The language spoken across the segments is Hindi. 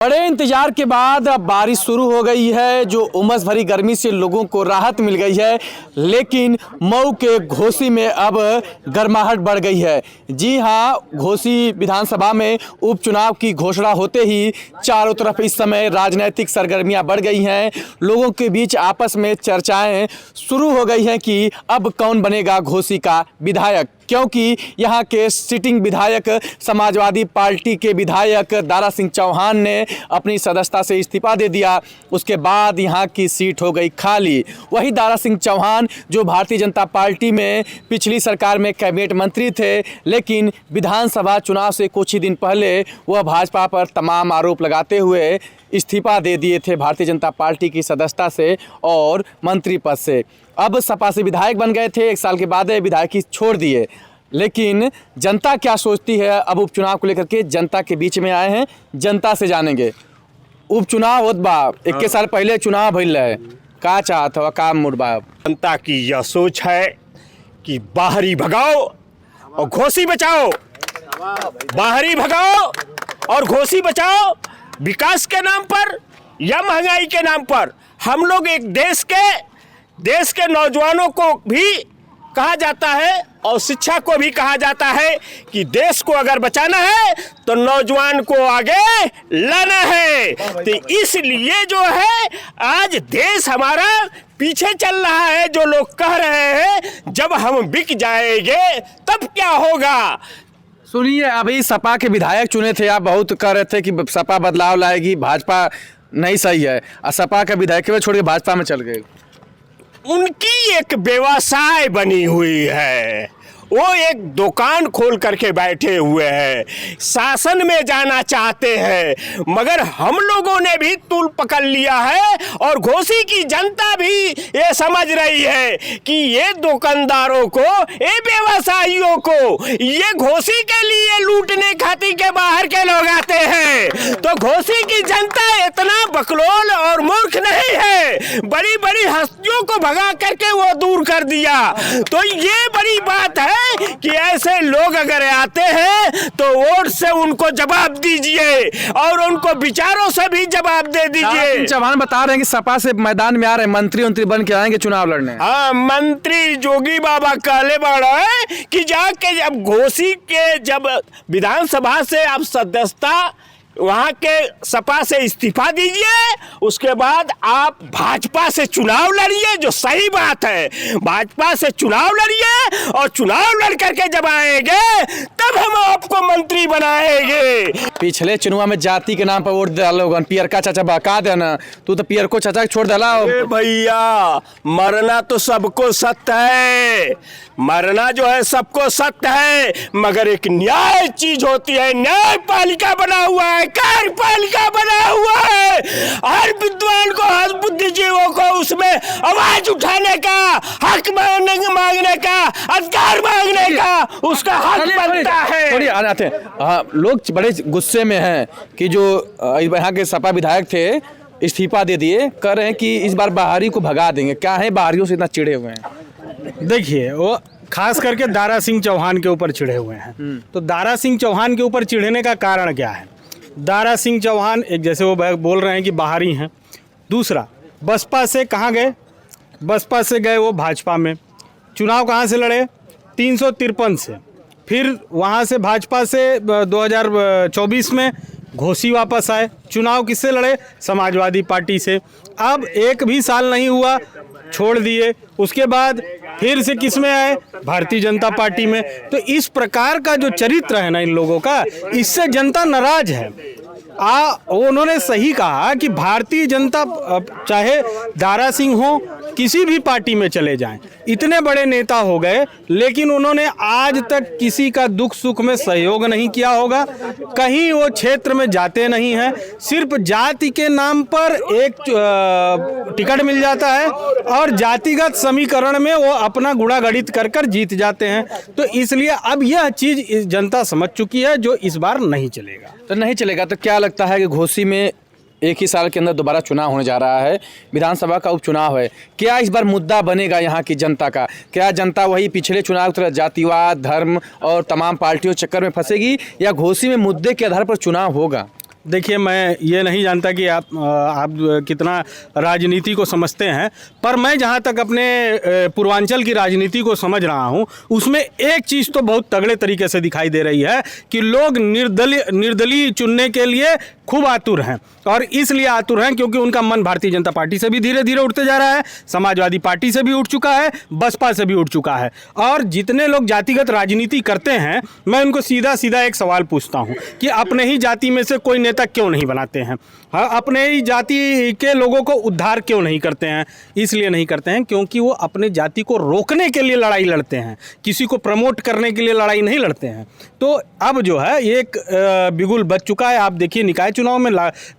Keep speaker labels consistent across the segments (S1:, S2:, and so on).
S1: बड़े इंतजार के बाद अब बारिश शुरू हो गई है, जो उमस भरी गर्मी से लोगों को राहत मिल गई है। लेकिन मऊ के घोसी में अब गर्माहट बढ़ गई है। जी हां, घोसी विधानसभा में उपचुनाव की घोषणा होते ही चारों तरफ इस समय राजनीतिक सरगर्मियां बढ़ गई हैं। लोगों के बीच आपस में चर्चाएं शुरू हो गई हैं कि अब कौन बनेगा घोसी का विधायक, क्योंकि यहाँ के सिटिंग विधायक समाजवादी पार्टी के विधायक दारा सिंह चौहान ने अपनी सदस्यता से इस्तीफा दे दिया। उसके बाद यहाँ की सीट हो गई खाली। वही दारा सिंह चौहान जो भारतीय जनता पार्टी में पिछली सरकार में कैबिनेट मंत्री थे, लेकिन विधानसभा चुनाव से कुछ ही दिन पहले वह भाजपा पर तमाम आरोप लगाते हुए इस्तीफा दे दिए थे भारतीय जनता पार्टी की सदस्यता से और मंत्री पद से। अब सपा से विधायक बन गए थे, 1 साल के बाद विधायकी छोड़ दिए। लेकिन जनता क्या सोचती है, अब उपचुनाव को लेकर के जनता के बीच में आए हैं, जनता से जानेंगे। उपचुनाव होत बा, 21 साल पहले चुनाव भइल है, का चाहत हो, का मुड़ बा?
S2: जनता की यह सोच है कि बाहरी भगाओ और घोसी बचाओ, बाहरी भगाओ और घोसी बचाओ। विकास के नाम पर या महंगाई के नाम पर हम लोग एक देश के नौजवानों को भी कहा जाता है और शिक्षा को भी कहा जाता है कि देश को अगर बचाना है तो नौजवान को आगे लाना है। तो इसलिए जो है आज देश हमारा पीछे चल रहा है। जो लोग कह रहे हैं जब हम बिक जाएंगे तब क्या होगा।
S1: सुनिए, अभी सपा के विधायक चुने थे, आप बहुत कह रहे थे कि सपा बदलाव लाएगी, भाजपा नहीं सही है, और सपा का विधायक छोड़ के भाजपा में चल गए।
S2: उनकी एक व्यवसाय बनी हुई है, वो एक दुकान खोल करके बैठे हुए हैं, शासन में जाना चाहते हैं, मगर हम लोगों ने भी तूल पकड़ लिया है और घोसी की जनता भी ये समझ रही है कि ये दुकानदारों को, ये व्यवसायियों को, ये घोसी के लिए लूटने खातिर के बाहर के लोग आते हैं। तो घोसी की जनता इतना बकलोल और मूर्ख नहीं है, बड़ी बड़ी हस्तियों को भगा करके वो दूर कर दिया। तो ये बड़ी बात है कि ऐसे लोग अगर आते हैं तो वोट से उनको जवाब दीजिए और उनको विचारों से भी जवाब दे दीजिए।
S1: चौहान बता रहे हैं कि सपा से मैदान में आ रहे मंत्री बन के आएंगे चुनाव लड़ने।
S2: हाँ, मंत्री जोगी बाबा कहले बाड़ा है कि जाके जब घोसी के जब विधानसभा से आप सदस्यता वहाँ के सपा से इस्तीफा दीजिए, उसके बाद आप भाजपा से चुनाव लड़िए, जो सही बात है। भाजपा से चुनाव लड़िए और चुनाव लड़ करके जब आएंगे तब हम आपको मंत्री बनाएंगे।
S1: पिछले चुनाव में जाति के नाम पर वोट डालोगन, पियर का चाचा बका देना, तू तो पियर को चाचा छोड़ डाला।
S2: भैया, मरना तो सबको सत्य है, मरना जो है सबको सत्य है, मगर एक न्याय चीज होती है। न्यायपालिका बना हुआ है, कार्यपालिका बना हुआ है। हर विद्वान को, हर बुद्धिजीवों को उसमें आवाज उठाने का, हक मांगने का, अधिकार मांगने का उसका हक बनता है।
S1: थोड़ी आते हैं, लोग बड़े गुस्से में हैं कि जो यहाँ के सपा विधायक थे इस्तीफा दे दिए, कह रहे हैं कि इस बार बाहरी को भगा देंगे। क्या है, बाहरियों से इतना चिढ़े हुए हैं?
S3: देखिए, वो खास करके दारा सिंह चौहान के ऊपर चिढ़े हुए हैं। तो दारा सिंह चौहान के ऊपर चिढ़ने का कारण क्या है? दारा सिंह चौहान एक, जैसे वो बोल रहे हैं कि बाहरी हैं। दूसरा, बसपा से कहाँ गए? बसपा से गए वो भाजपा में। चुनाव कहाँ से लड़े? 353 से। फिर वहाँ से भाजपा से 2024 में घोसी वापस आए। चुनाव किससे लड़े? समाजवादी पार्टी से। अब 1 भी साल नहीं हुआ, छोड़ दिए। उसके बाद फिर से किस में आए? भारतीय जनता पार्टी में। तो इस प्रकार का जो चरित्र है ना इन लोगों का, इससे जनता नाराज है। उन्होंने सही कहा कि भारतीय जनता, चाहे दारा सिंह हो, किसी भी पार्टी में चले जाएं, इतने बड़े नेता हो गए, लेकिन उन्होंने आज तक किसी का दुख सुख में सहयोग नहीं किया होगा। कहीं वो क्षेत्र में जाते नहीं हैं, सिर्फ जाति के नाम पर एक टिकट मिल जाता है और जातिगत समीकरण में वो अपना गुणा गणित कर कर जीत जाते हैं। तो इसलिए अब यह चीज़ जनता समझ चुकी है, जो इस बार नहीं चलेगा।
S1: तो नहीं चलेगा तो क्या लगता है कि घोसी में 1 ही साल के अंदर दोबारा चुनाव होने जा रहा है, विधानसभा का उपचुनाव है, क्या इस बार मुद्दा बनेगा यहाँ की जनता का? क्या जनता वही पिछले चुनाव की तरह जातिवाद, धर्म और तमाम पार्टियों चक्कर में फंसेगी, या घोसी में मुद्दे के आधार पर चुनाव होगा?
S3: देखिए, मैं ये नहीं जानता कि आप कितना राजनीति को समझते हैं, पर मैं जहाँ तक अपने पूर्वांचल की राजनीति को समझ रहा हूँ, उसमें एक चीज़ तो बहुत तगड़े तरीके से दिखाई दे रही है कि लोग निर्दलीय चुनने के लिए खूब आतुर हैं। और इसलिए आतुर हैं क्योंकि उनका मन भारतीय जनता पार्टी से भी धीरे धीरे उठते जा रहा है, समाजवादी पार्टी से भी उठ चुका है, बसपा से भी उठ चुका है। और जितने लोग जातिगत राजनीति करते हैं, मैं उनको सीधा सीधा एक सवाल पूछता हूँ कि अपने ही जाति में से कोई नेता क्यों नहीं बनाते हैं? हाँ, अपने ही जाति के लोगों को उद्धार क्यों नहीं करते हैं? इसलिए नहीं करते हैं क्योंकि वो अपने जाति को रोकने के लिए लड़ाई लड़ते हैं, किसी को प्रमोट करने के लिए लड़ाई नहीं लड़ते हैं। तो अब जो है एक बिगुल बच चुका है। आप देखिए, निकाय चुनाव में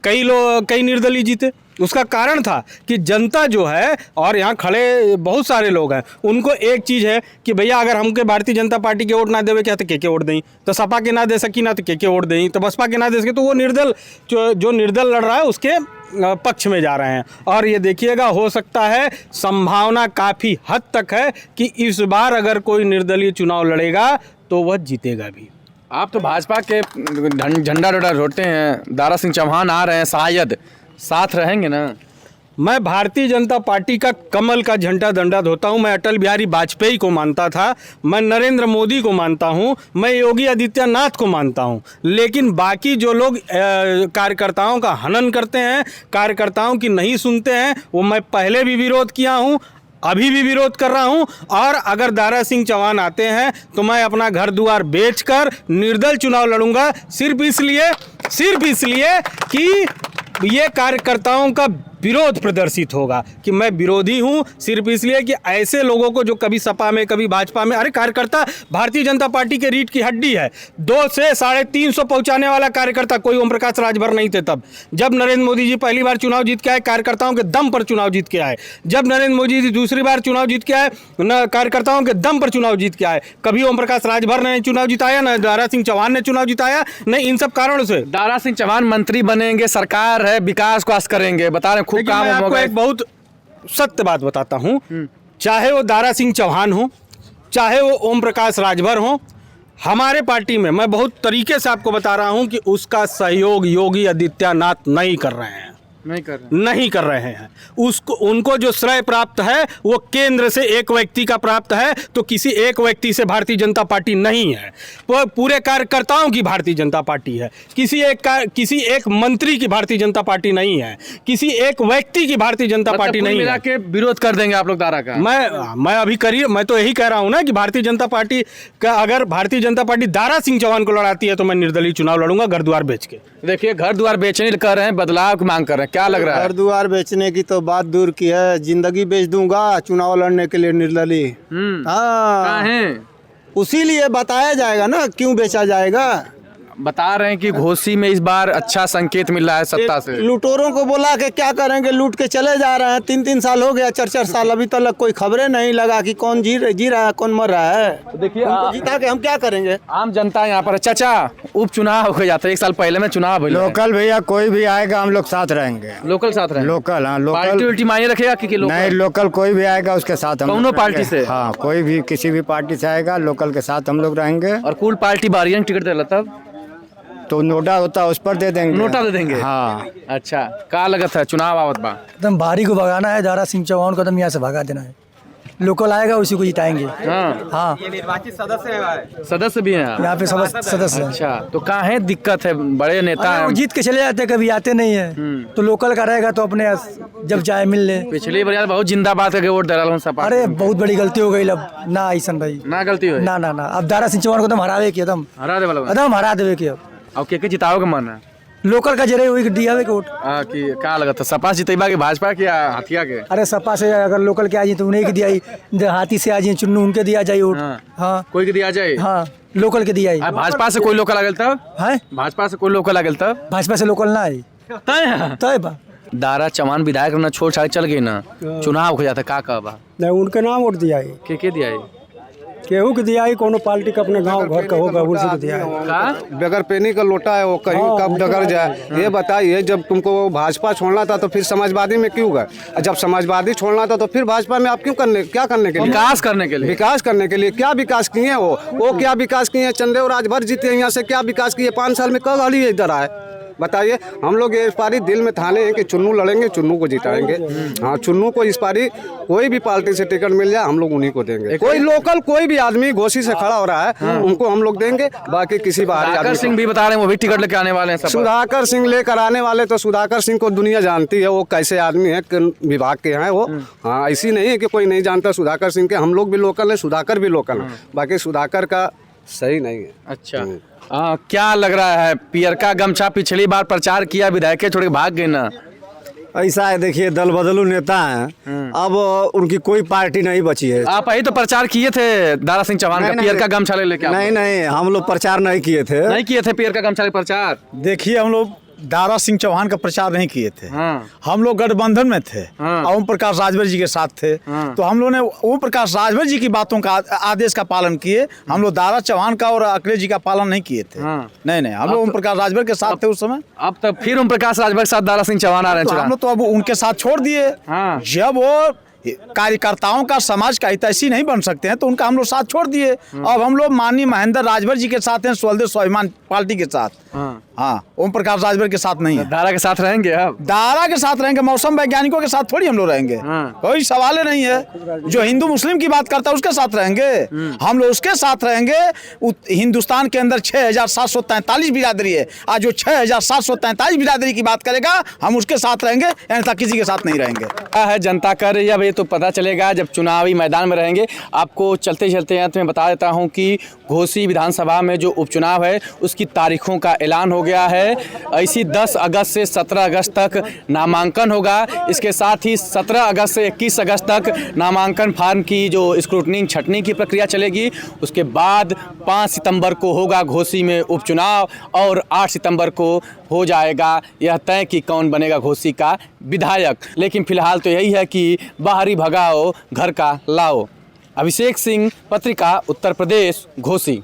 S3: कई निर्दलीय जीते। उसका कारण था कि जनता जो है, और यहाँ खड़े बहुत सारे लोग हैं, उनको एक चीज़ है कि भैया अगर हमके भारतीय जनता पार्टी के वोट ना देवे क्या तो के वोट दें, तो सपा के ना दे सकी ना तो के वोट दें, तो बसपा के ना दे सके तो वो निर्दल जो निर्दल लड़ रहा है उसके पक्ष में जा रहे हैं। और ये देखिएगा, हो सकता है, संभावना काफ़ी हद तक है कि इस बार अगर कोई निर्दलीय चुनाव लड़ेगा तो वह जीतेगा भी।
S1: आप तो भाजपा के झंडा रोते हैं, दारा सिंह चौहान आ रहे हैं, शायद साथ रहेंगे ना?
S3: मैं भारतीय जनता पार्टी का कमल का झंडा डंडा धोता हूं। मैं अटल बिहारी वाजपेयी को मानता था, मैं नरेंद्र मोदी को मानता हूं, मैं योगी आदित्यनाथ को मानता हूं, लेकिन बाकी जो लोग कार्यकर्ताओं का हनन करते हैं, कार्यकर्ताओं की नहीं सुनते हैं, वो मैं पहले भी विरोध किया हूं, अभी भी विरोध कर रहा हूं। और अगर दारा सिंह चौहान आते हैं तो मैं अपना घर द्वार बेचकर निर्दल चुनाव लड़ूंगा, सिर्फ इसलिए कि ये कार्यकर्ताओं का विरोध प्रदर्शित होगा कि मैं विरोधी हूं, सिर्फ इसलिए कि ऐसे लोगों को जो कभी सपा में कभी भाजपा में, अरे कार्यकर्ता भारतीय जनता पार्टी के रीढ़ की हड्डी है। 2 से 350 पहुंचाने वाला कार्यकर्ता कोई ओम प्रकाश राजभर नहीं थे तब जब नरेंद्र मोदी जी पहली बार चुनाव जीत के आए, कार्यकर्ताओं के दम पर चुनाव जीत के आए। जब नरेंद्र मोदी जी दूसरी बार चुनाव जीत के आए, न कार्यकर्ताओं के दम पर चुनाव जीत के आए। कभी ओम प्रकाश राजभर ने चुनाव जिताया, न दारा सिंह चौहान ने चुनाव जिताया, नहीं। इन सब कारणों से
S1: दारा सिंह चौहान मंत्री बनेंगे, सरकार है, विकास को करेंगे, बता रहे खूब काम
S3: आपको एक बहुत सत्य बात बताता हूं, चाहे वो दारा सिंह चौहान हो, चाहे वो ओम प्रकाश राजभर हो, हमारे पार्टी में मैं बहुत तरीके से आपको बता रहा हूं कि उसका सहयोग योगी आदित्यनाथ नहीं कर रहे हैं, नहीं कर रहे हैं। उसको उनको जो श्रेय प्राप्त है वो केंद्र से एक व्यक्ति का प्राप्त है, तो किसी एक व्यक्ति से भारतीय जनता पार्टी नहीं है, वो पूरे कार्यकर्ताओं की भारतीय जनता पार्टी है। किसी एक मंत्री की भारतीय जनता पार्टी नहीं है, किसी एक व्यक्ति की भारतीय जनता पार्टी नहीं है।
S1: के विरोध कर देंगे आप लोग दारा का?
S3: मैं तो यही कह रहा हूं ना कि भारतीय जनता पार्टी का, अगर भारतीय जनता पार्टी दारा सिंह चौहान को लड़ाती है तो मैं निर्दलीय चुनाव लड़ूंगा घर द्वार बेच के।
S1: देखिए, घर द्वार बेचने कर रहे हैं, बदलाव की मांग कर रहे हैं, क्या लग रहा है?
S4: घर द्वार बेचने की तो बात दूर की है, जिंदगी बेच दूंगा चुनाव लड़ने के लिए निर्दलीय। हाँ, उसीलिए बताया जाएगा ना क्यों बेचा जाएगा।
S1: बता रहे हैं कि घोसी में इस बार अच्छा संकेत मिल रहा है सत्ता से।
S4: लूटोरों को बोला कि क्या करेंगे, लूट के चले जा रहे हैं। 3 साल हो गया, 4 साल, अभी तक कोई खबरें नहीं लगा कि कौन जी रहा है, कौन मर रहा है।
S1: तो देखिए,
S4: जिता के हम क्या करेंगे?
S1: आम जनता यहाँ पर। चाचा, उपचुनाव हो जाता है, 1 साल पहले में चुनाव
S5: लोकल भैया कोई भी आएगा हम लोग साथ रहेंगे।
S1: लोकल साथ रहेंगे?
S5: लोकल, हाँ लोकल।
S1: पार्टी उल्टी मायने रखेगा कि
S5: नहीं, लोकल कोई भी आएगा उसके साथ हम
S1: दोनों पार्टी से?
S5: हाँ, कोई भी किसी भी पार्टी से आएगा, लोकल के साथ हम लोग रहेंगे।
S1: और कुल पार्टी बारियन टिकट दे तब
S5: तो नोटा होता है उस पर दे देंगे।
S1: नोटा दे देंगे?
S5: हाँ।
S1: अच्छा, का लगत है चुनाव आवत बा?
S6: एकदम भारी को भगाना है, दारा सिंह चौहान को एकदम यहाँ से भगा देना है। लोकल आएगा उसी को जिताएंगे। हाँ,
S1: ये निर्वाचित सदस्य भी हैं
S6: यहाँ पे सदस्य।
S1: अच्छा, तो कहाँ है दिक्कत है? बड़े नेता हैं,
S6: जीत के चले जाते, कभी आते नहीं है। तो लोकल का रहेगा तो अपने जब चाहे मिल ले।
S1: पिछली बार बहुत जिंदाबाद करके वोट दे सपा।
S6: अरे बहुत बड़ी गलती हो गई, अब ना ऐसा भाई,
S1: ना गलती हो
S6: ना। अब दारा सिंह चौहान को एकदम हरावे की, एकदम
S1: हरा दे वाला,
S6: एकदम हरा देवे की।
S1: अब के जिताओ का मन है?
S6: लोकल का जरे हुई दिया के वोट।
S1: कि क्या लगता है, सपा जितेबा के, भाजपा के, हथिया के?
S6: अरे सपा से अगर लोकल के आ जाए तो उन्हें की दिया, हाथी से आ जाए चुन्नू उनके दिया जाए वोट। हाँ,
S1: कोई के दिया जाए?
S6: हाँ, लोकल के दिया।
S1: भाजपा से कोई लोकल आ गया तब?
S6: है,
S1: भाजपा से कोई लोकल आ गया तब?
S6: भाजपा से लोकल ना आई तय बा।
S1: दारा चौहान विधायक ना छोड़ छाड़ चल गई ना, चुनाव हो जाता, का कहबा?
S4: नहीं, उनके नाम वोट दिया है।
S1: के दिया है?
S4: केहू के दिया है, कोनो पार्टी का अपने गांव घर का होगा उसी को दिया है। बगैर पेनी का लोटा है वो, कहीं कब डगर जाए। ये बताइए, जब तुमको भाजपा छोड़ना था तो फिर समाजवादी में क्यों गए? जब समाजवादी छोड़ना था तो फिर भाजपा में आप क्यों क्या करने के लिए?
S1: विकास करने के लिए।
S4: विकास करने के लिए क्या विकास किए वो क्या विकास किए? चंदेव राजभर जीते, यहाँ से क्या विकास किए? 5 साल में कब हाली इधर आए? बताइए, हम लोग ये इस पारी दिल में ठाने हैं कि चुन्नू लड़ेंगे, चुन्नू को जिताएंगे। हाँ, चुन्नू को इस पारी कोई भी पार्टी से टिकट मिल जाए हम लोग उन्हीं को देंगे। कोई लोकल कोई भी आदमी घोसी से खड़ा हो रहा है उनको हम लोग देंगे, बाकी किसी बाहरी
S1: सुधाकर
S4: आदमी
S1: सिंह भी बता रहे हैं वो भी टिकट लेके आने वाले हैं सब।
S4: सुधाकर सिंह लेकर आने वाले, तो सुधाकर सिंह को दुनिया जानती है वो कैसे आदमी है, किन विभाग के हैं वो। हाँ, ऐसी नहीं है कि कोई नहीं जानता सुधाकर सिंह के। हम लोग भी लोकल है, सुधाकर भी लोकल है, बाकी सुधाकर का सही नहीं है।
S1: अच्छा, क्या लग रहा है? पियर का गमछा पिछली बार प्रचार किया, विधायक छोड़ के भाग गए ना।
S7: ऐसा है, देखिए दल बदलू नेता हैं, अब उनकी कोई पार्टी नहीं बची है।
S1: आप ही तो प्रचार किए थे दारा सिंह चौहान का, पियर का गमछा ले लेके।
S7: नहीं, हम लोग प्रचार नहीं किए थे।
S1: नहीं किए थे पियर का गमछा ले प्रचार।
S8: देखिए, हम लोग दारा सिंह चौहान का प्रचार नहीं किए थे।
S1: हाँ।
S8: हम लोग गठबंधन में थे और ओम प्रकाश राजभर जी के साथ थे। तो हम लोग ने ओम प्रकाश राजभर जी की बातों का आदेश का पालन किए। हम लोग दारा चौहान का और अखिलेश जी का पालन नहीं किए थे। नहीं, हम लोग ओम प्रकाश राजभर के साथ थे उस समय।
S1: अब तो फिर ओम प्रकाश राजभर के साथ दारा सिंह चौहान आ रहे
S8: तो
S1: हैं।
S8: हम लोग तो अब उनके साथ छोड़ दिए। जब वो कार्यकर्ताओं का समाज का हितैषी नहीं बन सकते हैं तो उनका हम लोग साथ छोड़ दिए। अब हम लोग माननीय महेंद्र राजभर जी के साथ हैं, स्वदेश स्वाभिमान पार्टी के साथ। हाँ, ओम प्रकाश राजभर के साथ नहीं है।
S1: दारा के साथ रहेंगे। अब
S8: दारा के साथ रहेंगे, मौसम वैज्ञानिकों के साथ थोड़ी हम लोग रहेंगे। कोई सवाल ही नहीं है। जो हिंदू मुस्लिम की बात करता है उसके साथ रहेंगे, हम लोग उसके साथ रहेंगे। हिंदुस्तान के अंदर 6743 बिरादरी है, आज जो 6743 बिरादरी की बात करेगा हम उसके साथ रहेंगे, अन्यथा किसी के साथ नहीं रहेंगे।
S1: क्या है जनता कर रही है, अब ये तो पता चलेगा जब चुनावी मैदान में रहेंगे। आपको चलते चलते अंत में बता देता हूँ कि घोसी विधानसभा में जो उपचुनाव है उसकी तारीखों का ऐलान हो गया है। ऐसी 10 अगस्त से 17 अगस्त तक नामांकन होगा। इसके साथ ही 17 अगस्त से 21 अगस्त तक नामांकन फार्म की जो स्क्रूटनिंग छटनी की प्रक्रिया चलेगी। उसके बाद 5 सितंबर को होगा घोसी में उपचुनाव और 8 सितंबर को हो जाएगा यह तय कि कौन बनेगा घोसी का विधायक। लेकिन फिलहाल तो यही है कि बाहरी भगाओ घर का लाओ। अभिषेक सिंह, पत्रिका उत्तर प्रदेश, घोसी।